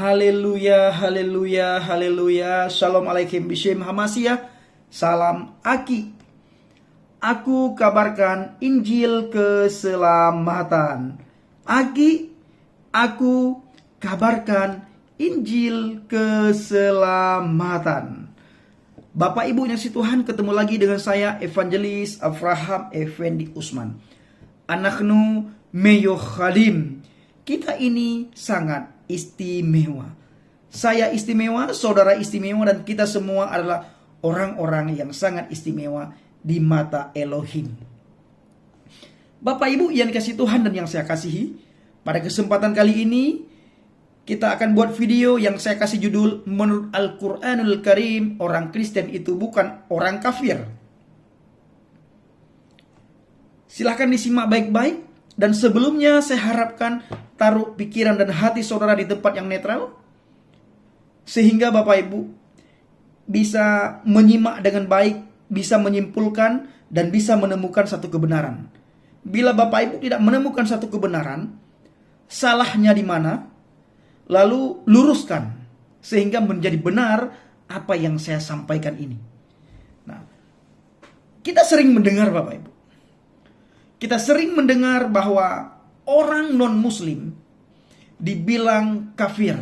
Haleluya, haleluya, haleluya. Shalom alaikum Bishem Hamasiyah. Salam Aki. Aku kabarkan Injil keselamatan. Aki, aku kabarkan Injil keselamatan. Bapak Ibu yang si Tuhan, ketemu lagi dengan saya Evangelis Avraham Effendi Usman. Anaknu Meyo Khadim. Kita ini sangat istimewa. Saya istimewa, saudara istimewa, dan kita semua adalah orang-orang yang sangat istimewa di mata Elohim. Bapak Ibu yang dikasihi Tuhan dan yang saya kasihi, pada kesempatan kali ini kita akan buat video yang saya kasih judul menurut Al-Quranul Karim, orang Kristen itu bukan orang kafir. Silahkan disimak baik-baik. Dan sebelumnya saya harapkan taruh pikiran dan hati saudara di tempat yang netral, sehingga Bapak Ibu bisa menyimak dengan baik, bisa menyimpulkan, dan bisa menemukan satu kebenaran. Bila Bapak Ibu tidak menemukan satu kebenaran, salahnya di mana, lalu luruskan, sehingga menjadi benar apa yang saya sampaikan ini. Nah, kita sering mendengar Bapak Ibu, kita sering mendengar bahwa orang non-muslim dibilang kafir.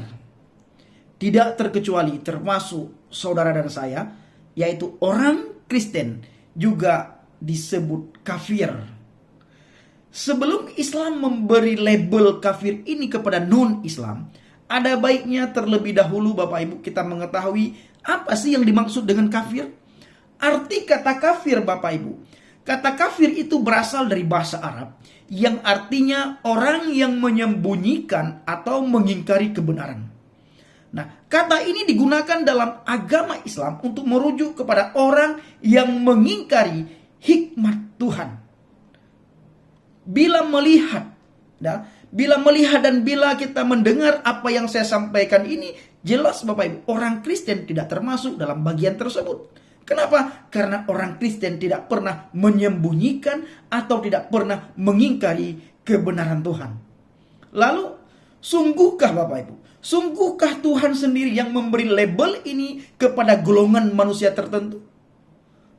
Tidak terkecuali termasuk saudara dan saya, yaitu orang Kristen juga disebut kafir. Sebelum Islam memberi label kafir ini kepada non-Islam, ada baiknya terlebih dahulu Bapak Ibu kita mengetahui apa sih yang dimaksud dengan kafir. Arti kata kafir Bapak Ibu, kata kafir itu berasal dari bahasa Arab yang artinya orang yang menyembunyikan atau mengingkari kebenaran. Nah, kata ini digunakan dalam agama Islam untuk merujuk kepada orang yang mengingkari hikmat Tuhan. Bila melihat dan bila kita mendengar apa yang saya sampaikan ini, jelas Bapak Ibu, orang Kristen tidak termasuk dalam bagian tersebut. Kenapa? Karena orang Kristen tidak pernah menyembunyikan atau tidak pernah mengingkari kebenaran Tuhan. Lalu, sungguhkah Bapak Ibu? Sungguhkah Tuhan sendiri yang memberi label ini kepada golongan manusia tertentu?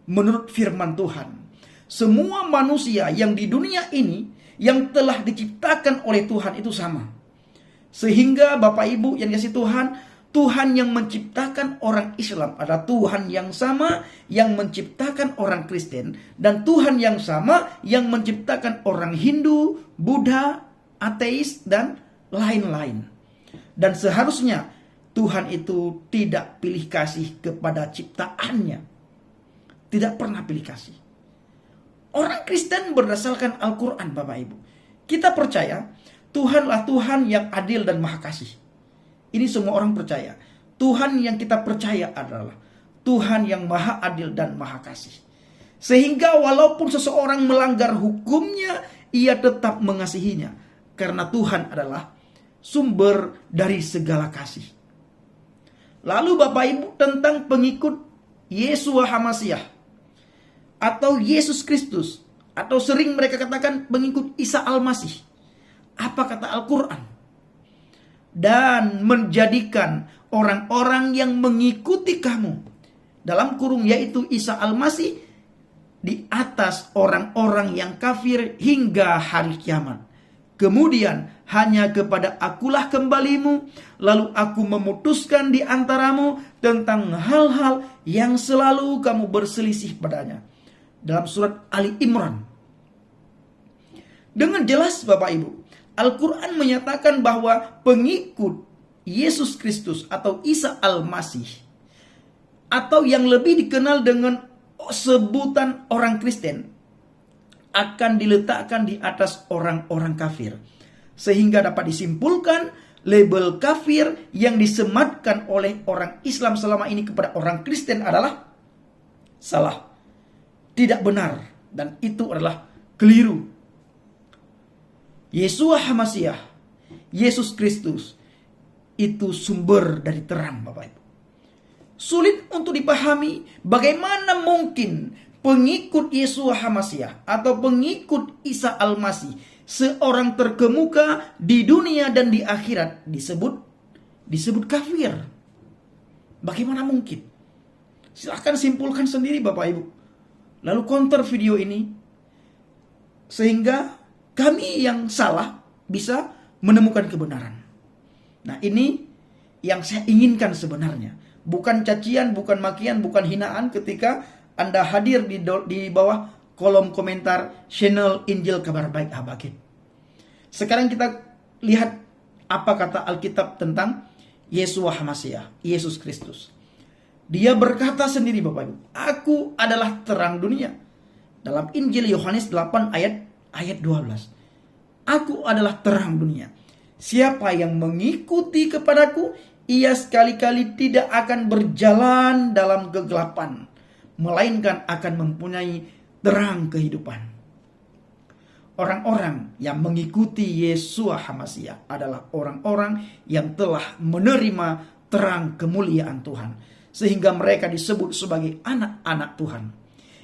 Menurut firman Tuhan, semua manusia yang di dunia ini yang telah diciptakan oleh Tuhan itu sama. Sehingga Bapak Ibu yang dikasihi Tuhan, Tuhan yang menciptakan orang Islam adalah Tuhan yang sama yang menciptakan orang Kristen, dan Tuhan yang sama yang menciptakan orang Hindu, Buddha, ateis, dan lain-lain. Dan seharusnya Tuhan itu tidak pilih kasih kepada ciptaannya. Tidak pernah pilih kasih. Orang Kristen berdasarkan Al-Quran Bapak Ibu, kita percaya Tuhanlah Tuhan yang adil dan maha kasih. Ini semua orang percaya. Tuhan yang kita percaya adalah Tuhan yang maha adil dan maha kasih. Sehingga walaupun seseorang melanggar hukumnya, ia tetap mengasihinya. Karena Tuhan adalah sumber dari segala kasih. Lalu Bapak Ibu, tentang pengikut Yeshua Hamasiyah atau Yesus Kristus, atau sering mereka katakan pengikut Isa Al-Masih. Apa kata Al-Quran? Dan menjadikan orang-orang yang mengikuti kamu, dalam kurung yaitu Isa Al-Masih, di atas orang-orang yang kafir hingga hari kiamat. Kemudian hanya kepada akulah kembalimu, lalu aku memutuskan di antaramu tentang hal-hal yang selalu kamu berselisih padanya. Dalam surat Ali Imran. Dengan jelas Bapak Ibu, Al-Quran menyatakan bahwa pengikut Yesus Kristus atau Isa Al-Masih, atau yang lebih dikenal dengan sebutan orang Kristen, akan diletakkan di atas orang-orang kafir. Sehingga dapat disimpulkan label kafir yang disematkan oleh orang Islam selama ini kepada orang Kristen adalah salah, tidak benar, dan itu adalah keliru. Yeshua Hamasiyah, Yesus Kristus, itu sumber dari terang Bapak Ibu. Sulit untuk dipahami bagaimana mungkin pengikut Yeshua Hamasiyah atau pengikut Isa Al-Masih, seorang terkemuka di dunia dan di akhirat, disebut disebut kafir. Bagaimana mungkin? Silahkan simpulkan sendiri Bapak Ibu. Lalu counter video ini, sehingga kami yang salah bisa menemukan kebenaran. Nah, ini yang saya inginkan sebenarnya. Bukan cacian, bukan makian, bukan hinaan ketika Anda hadir di bawah kolom komentar channel Injil Kabar Baik Habakit. Sekarang kita lihat apa kata Alkitab tentang Yeshua HaMashiach, Yesus Kristus. Dia berkata sendiri Bapak Ibu, aku adalah terang dunia. Dalam Injil Yohanes 8 ayat 12. Aku adalah terang dunia. Siapa yang mengikuti kepadaku, ia sekali-kali tidak akan berjalan dalam kegelapan, melainkan akan mempunyai terang kehidupan. Orang-orang yang mengikuti Yeshua HaMashiach adalah orang-orang yang telah menerima terang kemuliaan Tuhan. Sehingga mereka disebut sebagai anak-anak Tuhan.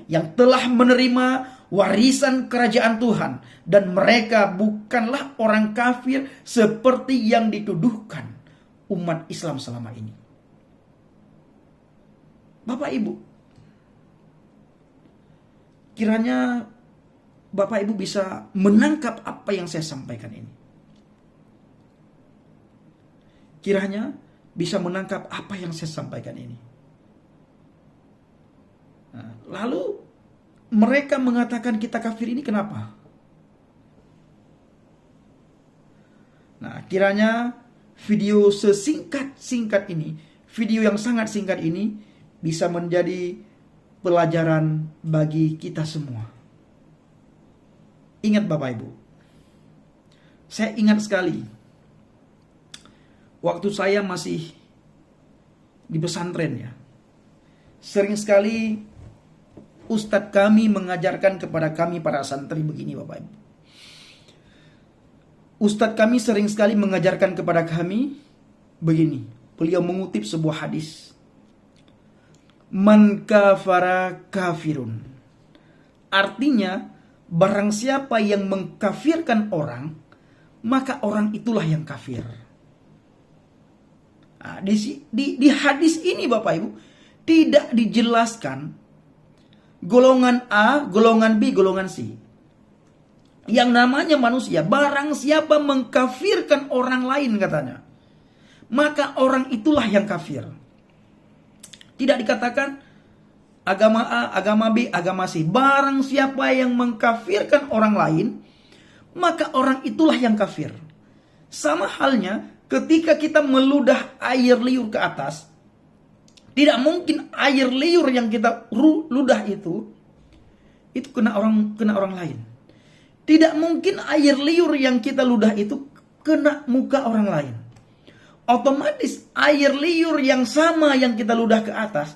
Yang telah menerima warisan kerajaan Tuhan. Dan mereka bukanlah orang kafir seperti yang dituduhkan umat Islam selama ini. Bapak Ibu, kiranya Bapak Ibu bisa menangkap apa yang saya sampaikan ini. Kiranya bisa menangkap apa yang saya sampaikan ini. Nah, lalu mereka mengatakan kita kafir ini kenapa? Nah, kiranya video sesingkat-singkat ini, video yang sangat singkat ini bisa menjadi pelajaran bagi kita semua. Ingat Bapak Ibu, saya ingat sekali waktu saya masih di pesantren ya. Sering sekali ustadz kami mengajarkan kepada kami para santri begini Bapak Ibu. Ustadz kami sering sekali mengajarkan kepada kami begini. Beliau mengutip sebuah hadis. Man kafara kafirun. Artinya, barang siapa yang mengkafirkan orang, maka orang itulah yang kafir. Nah, di hadis ini Bapak Ibu tidak dijelaskan golongan A, golongan B, golongan C. Yang namanya manusia, barang siapa mengkafirkan orang lain katanya, maka orang itulah yang kafir. Tidak dikatakan agama A, agama B, agama C. Barang siapa yang mengkafirkan orang lain, maka orang itulah yang kafir. Sama halnya ketika kita meludah air liur ke atas, tidak mungkin air liur yang kita ludah itu kena orang lain. Tidak mungkin air liur yang kita ludah itu kena muka orang lain. Otomatis air liur yang sama yang kita ludah ke atas,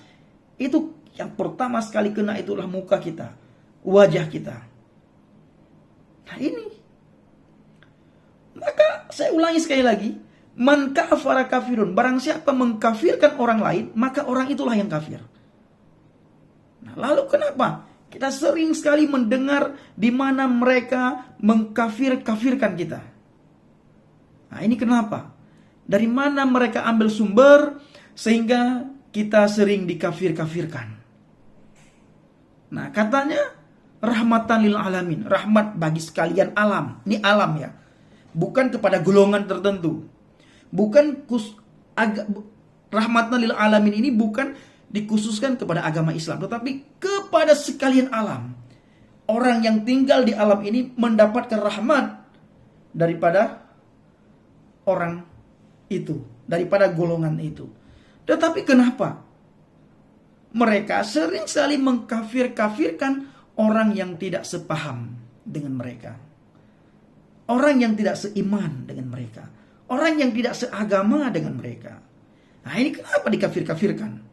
itu yang pertama sekali kena itulah muka kita, wajah kita. Nah ini. Maka saya ulangi sekali lagi. Man kafara kafirun. Barang siapa mengkafirkan orang lain, maka orang itulah yang kafir. Nah, lalu kenapa? Kita sering sekali mendengar di mana mereka mengkafirkan kita. Nah ini kenapa? Dari mana mereka ambil sumber sehingga kita sering dikafir-kafirkan. Nah katanya rahmatan lil alamin. Rahmat bagi sekalian alam. Ini alam ya. Bukan kepada golongan tertentu. Bukan rahmatan lil alamin ini bukan dikhususkan kepada agama Islam, tetapi kepada sekalian alam. Orang yang tinggal di alam ini mendapatkan rahmat daripada orang itu, daripada golongan itu. Tetapi kenapa mereka sering sekali mengkafir-kafirkan orang yang tidak sepaham dengan mereka, orang yang tidak seiman dengan mereka, orang yang tidak seagama dengan mereka. Nah ini kenapa dikafir-kafirkan?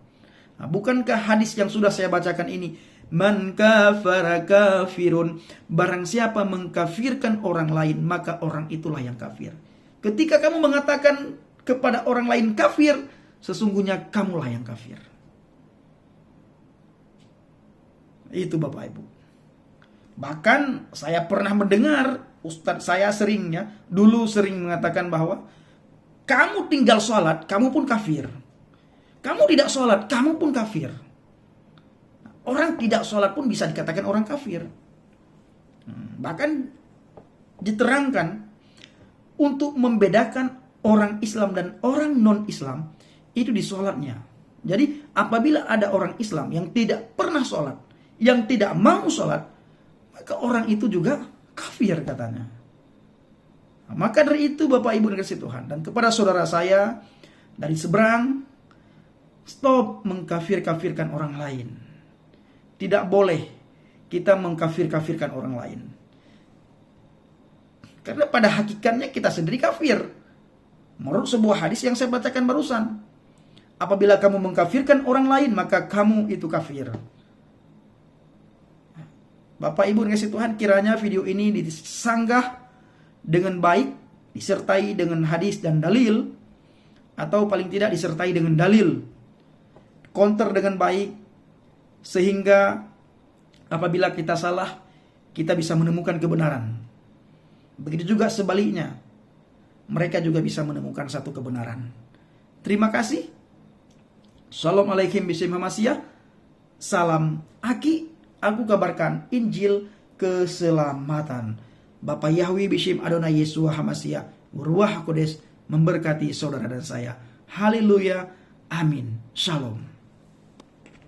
Nah, bukankah hadis yang sudah saya bacakan ini, man kafara kafirun, barang siapa mengkafirkan orang lain, maka orang itulah yang kafir. Ketika kamu mengatakan kepada orang lain kafir, sesungguhnya kamulah yang kafir. Itu Bapak Ibu. Bahkan saya pernah mendengar ustadz saya dulu sering mengatakan bahwa Kamu tinggal sholat, kamu pun kafir. Kamu tidak sholat, kamu pun kafir. Orang tidak sholat pun bisa dikatakan orang kafir. Bahkan diterangkan untuk membedakan orang Islam dan orang non-Islam itu di sholatnya. Jadi apabila ada orang Islam yang tidak pernah sholat, yang tidak mau sholat, maka orang itu juga kafir katanya. Maka dari itu Bapak Ibu dikasihi Tuhan, dan kepada saudara saya dari seberang, stop mengkafir-kafirkan orang lain. Tidak boleh kita mengkafir-kafirkan orang lain. Karena pada hakikatnya kita sendiri kafir. Menurut sebuah hadis yang saya bacakan barusan. Apabila kamu mengkafirkan orang lain, maka kamu itu kafir. Bapak Ibu dikasihi Tuhan, kiranya video ini disanggah dengan baik, disertai dengan hadis dan dalil, atau paling tidak disertai dengan dalil, counter dengan baik, sehingga apabila kita salah, kita bisa menemukan kebenaran. Begitu juga sebaliknya, mereka juga bisa menemukan satu kebenaran. Terima kasih. Assalamualaikum warahmatullahi wabarakatuh. Salam Aki, aku kabarkan Injil keselamatan. Bapak Yahweh Bishim Adonai Yeshua Hamashiach Ruach Kodes memberkati saudara dan saya. Haleluya. Amin. Shalom.